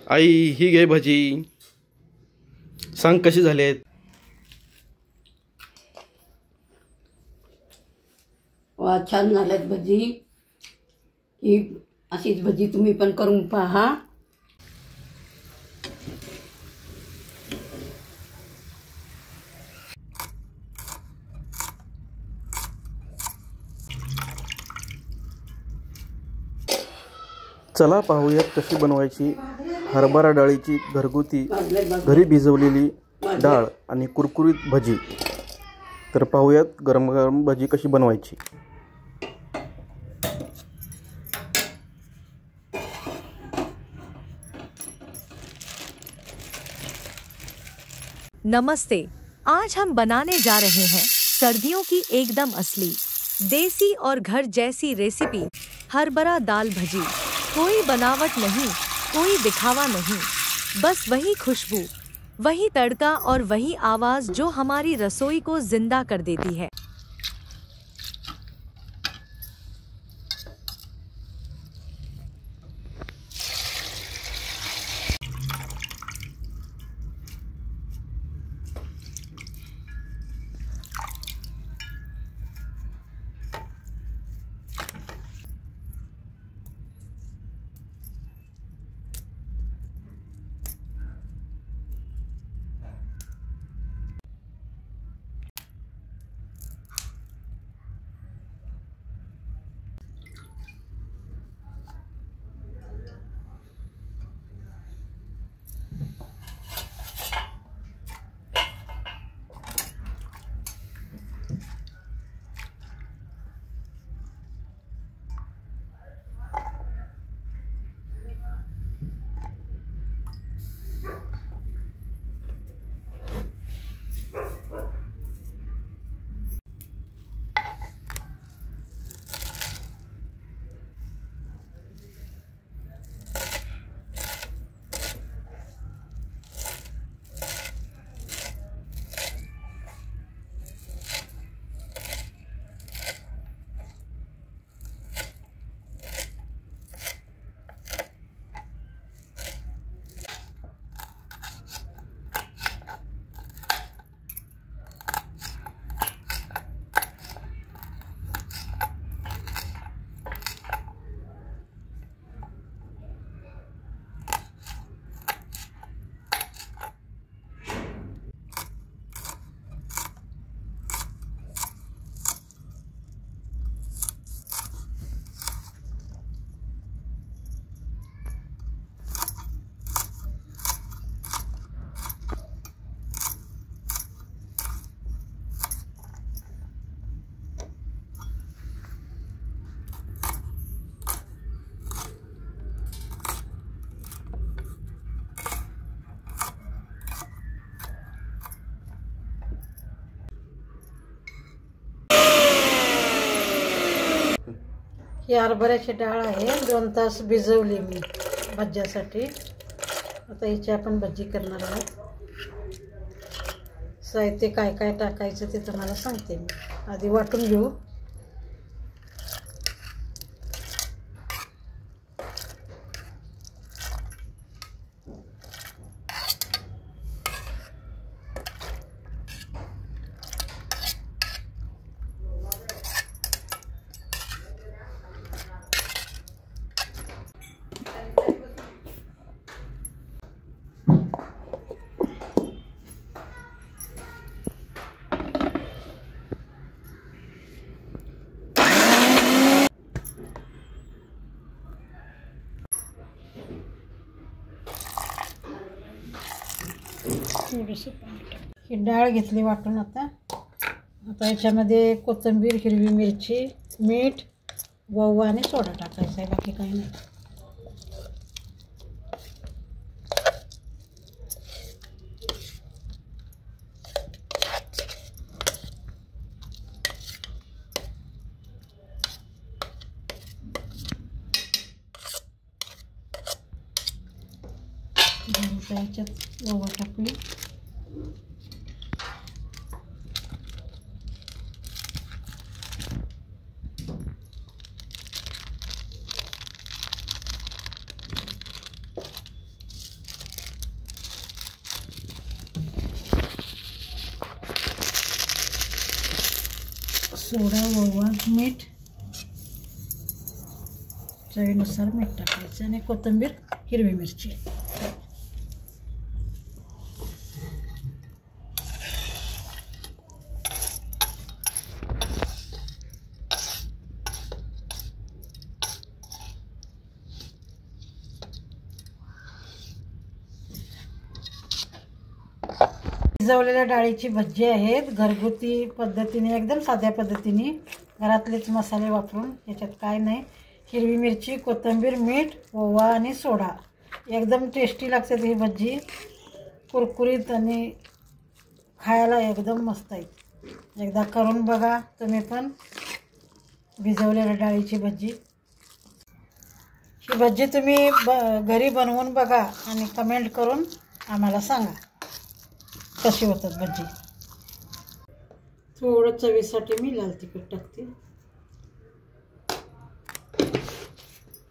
आई ही घे भजी, सांग कशी झालेत? वा, छान झाल्यात भजी. ही अशीच भजी तुम्ही पण करून पहा. चला पाहूयात कशी बनवायची हरभरा डाळीची घरगुती घरी भिजवलेली डाळ आणि कुरकुरीत भजी. तर पाहूयात गरम गरम भजी कशी बनवायची. नमस्ते, आज हम बनाने जा रहे हैं सर्दियों की एकदम असली देसी और घर जैसी रेसिपी हरभरा दाल भजी। कोई बनावट नहीं, कोई दिखावा नहीं, बस वही खुशबू, वही तड़का और वही आवाज़ जो हमारी रसोई को जिंदा कर देती है। ही हरभऱ्याची डाळ आहे, 2 तास भिजवली मी भज्यासाठी. आता हिची आपण भजी करणार आहोत. साहित्य काय काय टाकायचं ते तुम्हाला सांगते मी. आधी वाटून घेऊ. ही डाळ घेतली वाटून. आता याच्यामध्ये कोथिंबीर, हिरवी मिरची, मीठ, ओवा आणि सोडा टाकायचा आहे, बाकी काही नाही. याच्यात ओवा टाकली. सोडा, ओवा, मीठ, चवीनुसार मीठ टाकायचं आणि कोथिंबीर, हिरवी मिरची. भिजवलेल्या डाळीची भजी आहेत, घरगुती पद्धतीने, एकदम साध्या पद्धतीने, घरातलेच मसाले वापरून. याच्यात काय नाही. हिरवी मिरची, कोथिंबीर, मीठ, ओवा आणि सोडा. एकदम टेस्टी लागते ही भजी, कुरकुरीत आणि खायला एकदम मस्त आहे. एकदा करून बघा तुम्ही पण भिजवलेल्या डाळीची भजी. ही भजी तुम्ही घरी बनवून बघा आणि कमेंट करून आम्हाला सांगा कशी होतात भजी. थोडं चवीसाठी मी लाल तिखट टाकते.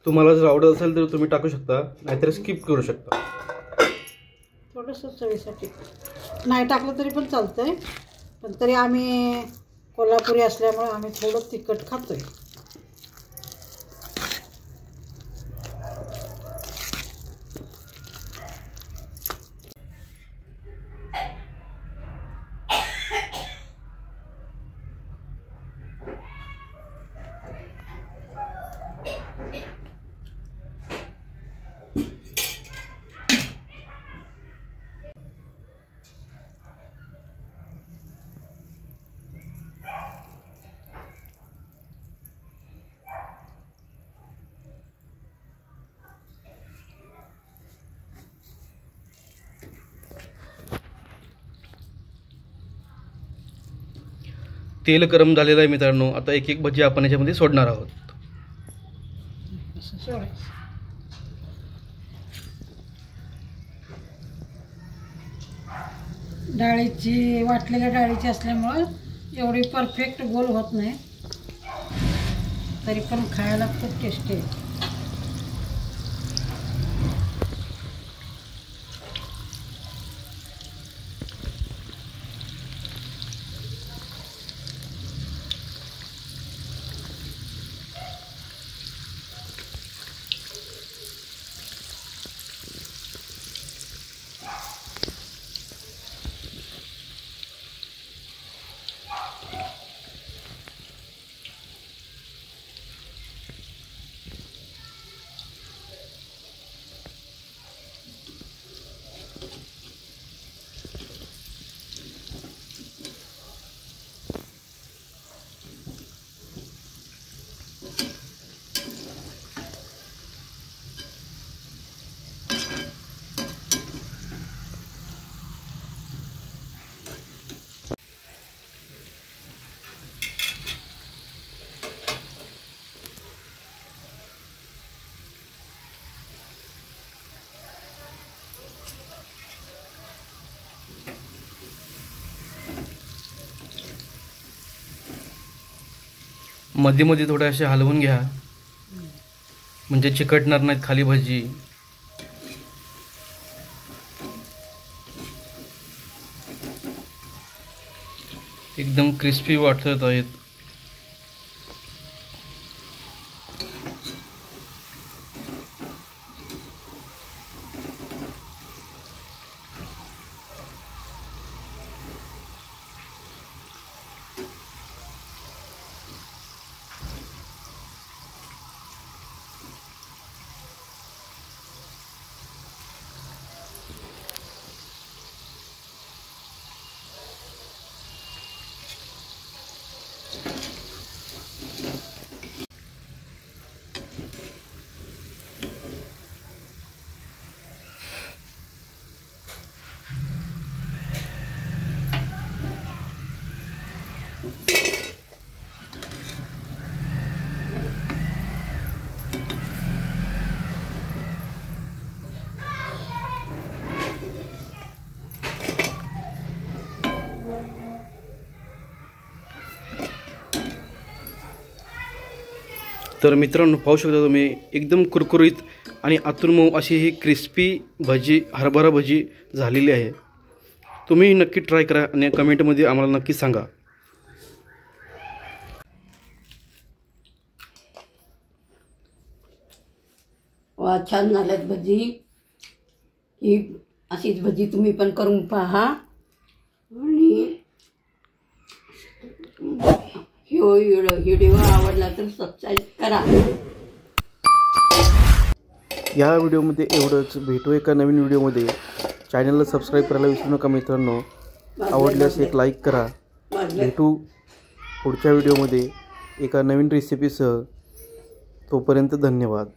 तुम्हाला जर आवडत असेल तर तुम्ही टाकू शकता, नाहीतर स्किप करू शकता. थोडंसं चवीसाठी नाही टाकलं तरी पण चालतंय, पण तरी आम्ही कोल्हापुरी असल्यामुळे आम्ही थोडं तिखट खातोय. तेल गरम झालेलं आहे मित्रांनो. आता एक एक भजी आपण याच्यामध्ये सोडणार आहोत. असं सोडायचं. डाळीची, वाटलेल्या डाळीची असल्यामुळं एवढी परफेक्ट गोल होत नाही, तरी पण खायला खूप टेस्टी आहे. मध्ये मध्ये थोडे असे हलवून घ्या, म्हणजे चिकटणार नाहीत खाली भजी. एकदम क्रिस्पी वाटत आहेत. तर मित्रांनो पाहू शकता तुम्ही, एकदम कुरकुरीत आणि आतून मऊ अशी ही क्रिस्पी भजी, हरभरा भजी झालेली आहे. तुम्ही नक्की ट्राय करा आणि कमेंटमध्ये आम्हाला नक्की सांगा. वा छान झाल्यात भजी. ही अशीच भजी तुम्ही पण करून पहा. आणि व्हिडिओ आवडला तर सबस्क्राईब करा. या व्हिडिओमध्ये एवढंच. भेटू एका नवीन व्हिडिओमध्ये. चॅनलला सबस्क्राईब करायला विसरू नका मित्रांनो. आवडल्यास एक लाईक करा. भेटू पुढच्या व्हिडिओमध्ये एका नवीन रेसिपीसह. तोपर्यंत धन्यवाद.